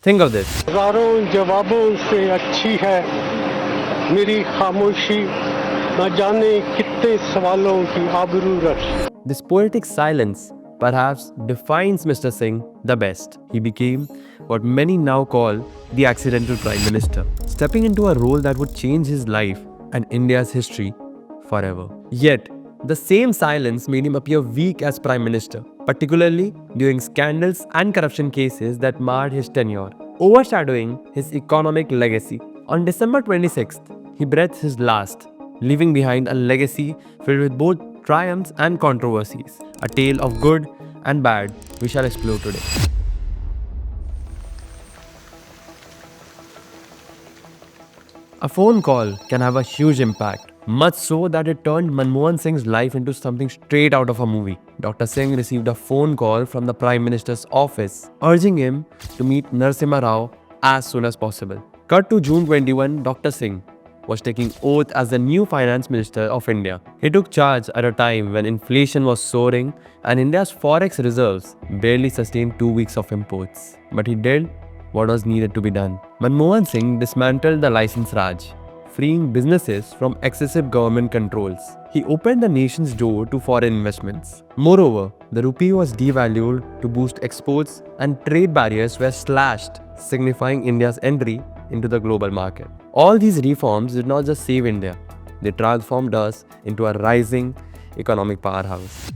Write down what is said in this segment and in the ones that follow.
Think of this. हजारों जवाबों से अच्छी है मेरी खामोशी न जाने कितने सवालों की आबरू रख. This poetic silence perhaps defines Mr. Singh the best. He became what many now call the accidental Prime Minister, stepping into a role that would change his life and India's history forever. Yet, the same silence made him appear weak as Prime Minister, particularly during scandals and corruption cases that marred his tenure, overshadowing his economic legacy. On December 26th, he breathed his last, leaving behind a legacy filled with both triumphs and controversies, a tale of good and bad we shall explore today. A phone call can have a huge impact, much so that it turned Manmohan Singh's life into something straight out of a movie. Dr. Singh received a phone call from the Prime Minister's office, urging him to meet Narasimha Rao as soon as possible. Cut to June 21, Dr. Singh was taking oath as the new Finance Minister of India. He took charge at a time when inflation was soaring and India's forex reserves barely sustained 2 weeks of imports. But he did what was needed to be done. Manmohan Singh dismantled the license Raj, freeing businesses from excessive government controls. He opened the nation's door to foreign investments. Moreover, the rupee was devalued to boost exports and trade barriers were slashed, signifying India's entry into the global market. All these reforms did not just save India, they transformed us into a rising economic powerhouse.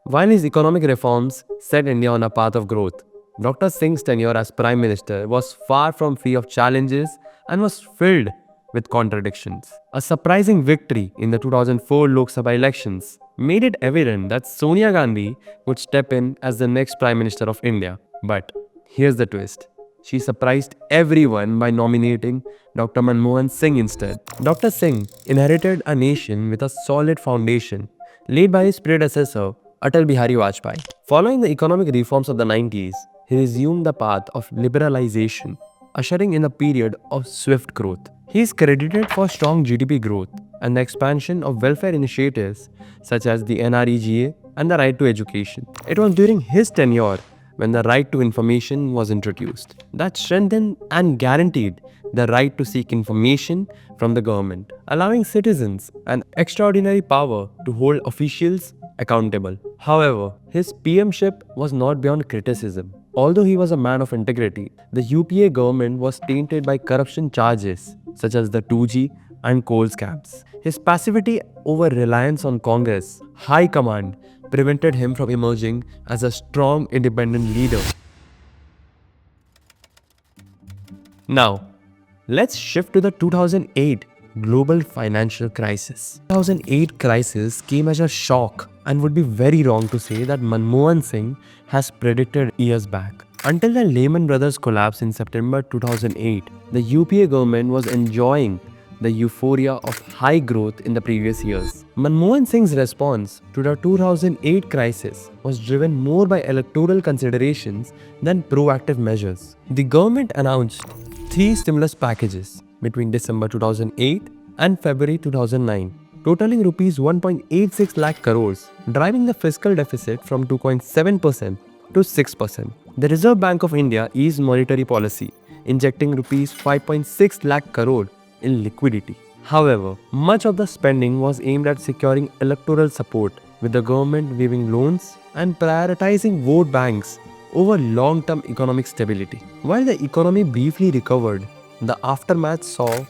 While his economic reforms set India on a path of growth, Dr. Singh's tenure as Prime Minister was far from free of challenges and was filled with contradictions. A surprising victory in the 2004 Lok Sabha elections made it evident that Sonia Gandhi would step in as the next Prime Minister of India. But here's the twist. She surprised everyone by nominating Dr. Manmohan Singh instead. Dr. Singh inherited a nation with a solid foundation laid by his predecessor, Atal Bihari Vajpayee. Following the economic reforms of the 90s, he resumed the path of liberalization, ushering in a period of swift growth. He is credited for strong GDP growth and the expansion of welfare initiatives such as the NREGA and the right to education. It was during his tenure when the right to information was introduced that strengthened and guaranteed the right to seek information from the government, allowing citizens an extraordinary power to hold officials accountable. However, his PMship was not beyond criticism. Although he was a man of integrity, the UPA government was tainted by corruption charges such as the 2G and coal scams. His passivity over reliance on Congress high command prevented him from emerging as a strong independent leader. Now, let's shift to the 2008 global financial crisis. 2008 crisis came as a shock and would be very wrong to say that Manmohan Singh has predicted years back. Until the Lehman Brothers collapse in September 2008, the UPA government was enjoying the euphoria of high growth in the previous years. Manmohan Singh's response to the 2008 crisis was driven more by electoral considerations than proactive measures. The government announced 3 stimulus packages between December 2008 and February 2009, totaling rupees 1.86 lakh crores, driving the fiscal deficit from 2.7% to 6%. The Reserve Bank of India eased monetary policy, injecting rupees 5.6 lakh crore in liquidity. However, much of the spending was aimed at securing electoral support, with the government waiving loans and prioritizing vote banks over long-term economic stability. While the economy briefly recovered, the aftermath saw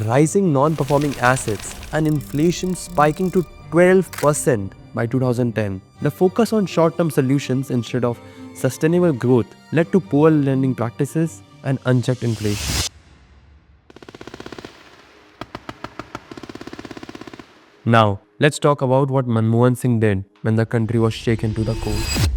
rising non-performing assets and inflation spiking to 12% by 2010. The focus on short-term solutions instead of sustainable growth led to poor lending practices and unchecked inflation. Now, let's talk about what Manmohan Singh did when the country was shaken to the core.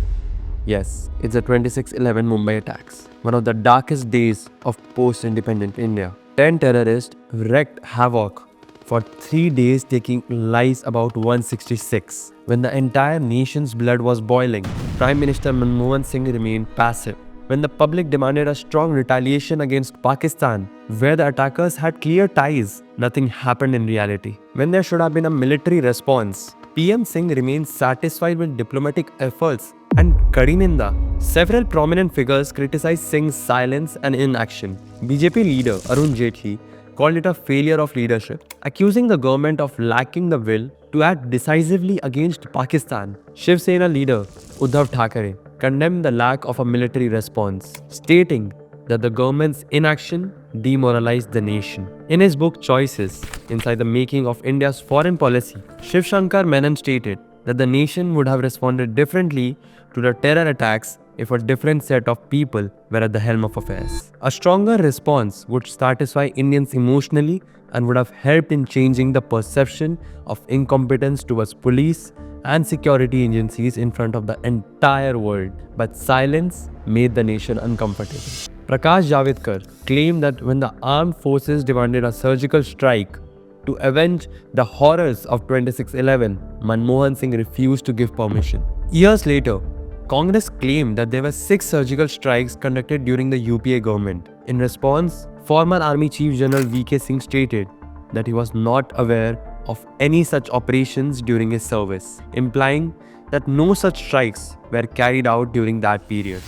Yes, it's the 26/11 Mumbai Attacks, one of the darkest days of post-independent India. 10 terrorists wreaked havoc for 3 days, taking lives about 166. When the entire nation's blood was boiling, Prime Minister Manmohan Singh remained passive. When the public demanded a strong retaliation against Pakistan, where the attackers had clear ties, nothing happened in reality. When there should have been a military response, PM Singh remained satisfied with diplomatic efforts and Kadininda. Several prominent figures criticized Singh's silence and inaction. BJP leader Arun Jaitley called it a failure of leadership, accusing the government of lacking the will to act decisively against Pakistan. Shiv Sena leader Uddhav Thackeray condemned the lack of a military response, stating that the government's inaction demoralized the nation. In his book Choices, Inside the Making of India's Foreign Policy, Shiv Shankar Menon stated that the nation would have responded differently to the terror attacks if a different set of people were at the helm of affairs. A stronger response would satisfy Indians emotionally and would have helped in changing the perception of incompetence towards police and security agencies in front of the entire world. But silence made the nation uncomfortable. Prakash Javadekar claimed that when the armed forces demanded a surgical strike to avenge the horrors of 26/11, Manmohan Singh refused to give permission. Years later, Congress claimed that there were 6 surgical strikes conducted during the UPA government. In response, former Army Chief General VK Singh stated that he was not aware of any such operations during his service, implying that no such strikes were carried out during that period.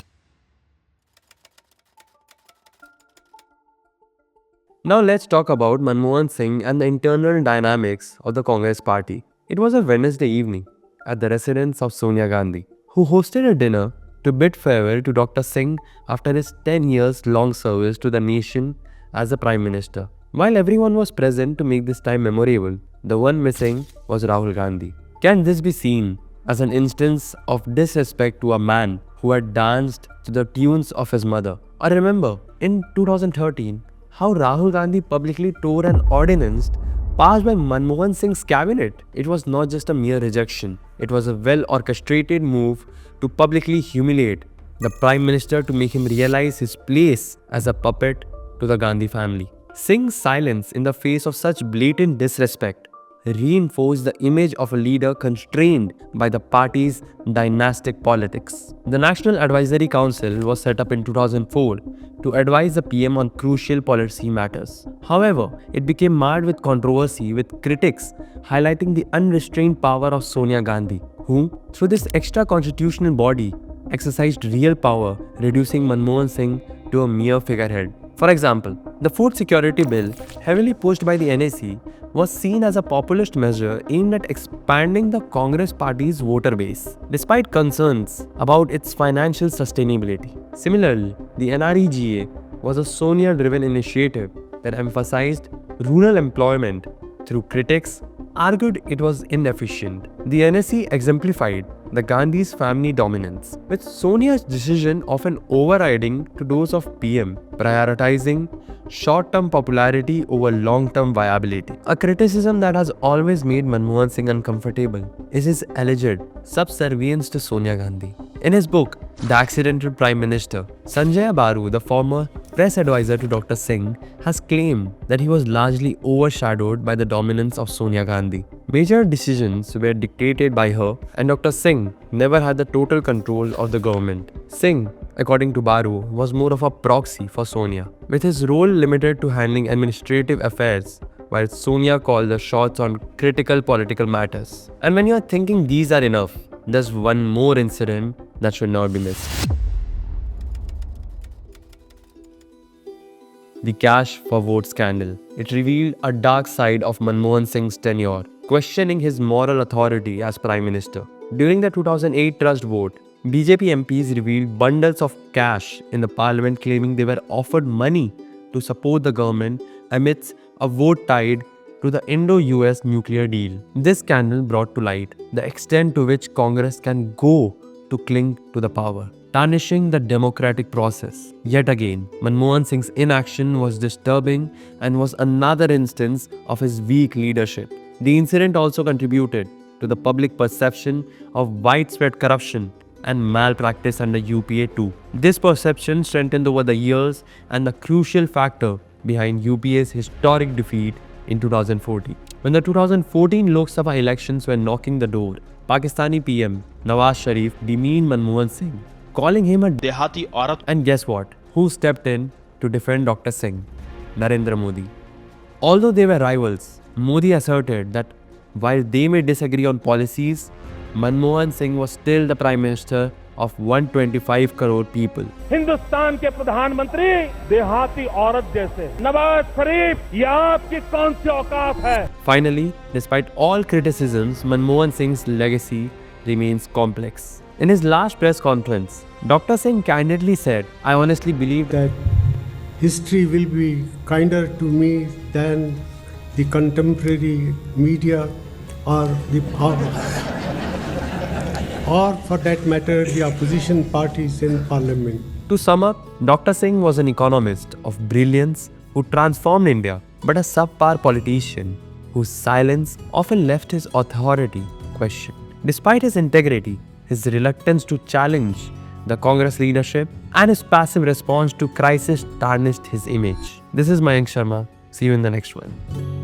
Now let's talk about Manmohan Singh and the internal dynamics of the Congress party. It was a Wednesday evening at the residence of Sonia Gandhi, who hosted a dinner to bid farewell to Dr. Singh after his 10 years long service to the nation as a Prime Minister. While everyone was present to make this time memorable, the one missing was Rahul Gandhi. Can this be seen as an instance of disrespect to a man who had danced to the tunes of his mother? I remember in 2013 how Rahul Gandhi publicly tore an ordinance passed by Manmohan Singh's cabinet. It was not just a mere rejection, it was a well-orchestrated move to publicly humiliate the Prime Minister to make him realize his place as a puppet to the Gandhi family. Singh's silence in the face of such blatant disrespect reinforced the image of a leader constrained by the party's dynastic politics. The National Advisory Council was set up in 2004 to advise the PM on crucial policy matters. However, it became marred with controversy, with critics highlighting the unrestrained power of Sonia Gandhi, who, through this extra constitutional body, exercised real power, reducing Manmohan Singh to a mere figurehead. For example, the Food Security Bill, heavily pushed by the NAC, was seen as a populist measure aimed at expanding the Congress party's voter base, despite concerns about its financial sustainability. Similarly, the NREGA was a Sonia-driven initiative that emphasized rural employment through critics argued it was inefficient. The NSC exemplified the Gandhi's family dominance, with Sonia's decision often overriding to those of PM, prioritizing short-term popularity over long-term viability. A criticism that has always made Manmohan Singh uncomfortable is his alleged subservience to Sonia Gandhi. In his book, The Accidental Prime Minister, Sanjay Baru, the former press advisor to Dr. Singh, has claimed that he was largely overshadowed by the dominance of Sonia Gandhi. Major decisions were dictated by her, and Dr. Singh never had the total control of the government. Singh, according to Baru, was more of a proxy for Sonia, with his role limited to handling administrative affairs, while Sonia called the shots on critical political matters. And when you are thinking these are enough, there's one more incident that should not be missed. The cash for vote scandal. It revealed a dark side of Manmohan Singh's tenure, questioning his moral authority as Prime Minister. During the 2008 trust vote, BJP MPs revealed bundles of cash in the parliament, claiming they were offered money to support the government amidst a vote tied to the Indo-US nuclear deal. This scandal brought to light the extent to which Congress can go to cling to the power, tarnishing the democratic process. Yet again, Manmohan Singh's inaction was disturbing and was another instance of his weak leadership. The incident also contributed to the public perception of widespread corruption and malpractice under UPA too. This perception strengthened over the years and the crucial factor behind UPA's historic defeat in 2014. When the 2014 Lok Sabha elections were knocking the door, Pakistani PM Nawaz Sharif demeaned Manmohan Singh, calling him a dehati aurat. And guess what? Who stepped in to defend Dr. Singh? Narendra Modi. Although they were rivals, Modi asserted that while they may disagree on policies, Manmohan Singh was still the Prime Minister of 125 crore people. Hindustan के प्रधानमंत्री देहाती औरत जैसे नवाज शरीफ ये आपकी कौन सी औकात है? Finally, despite all criticisms, Manmohan Singh's legacy remains complex. In his last press conference, Dr. Singh candidly said, "I honestly believe that history will be kinder to me than the contemporary media or or for that matter the opposition parties in parliament." To sum up, Dr. Singh was an economist of brilliance who transformed India, but a subpar politician whose silence often left his authority questioned. Despite his integrity, his reluctance to challenge the Congress leadership, and his passive response to crisis tarnished his image. This is Mayank Sharma. See you in the next one.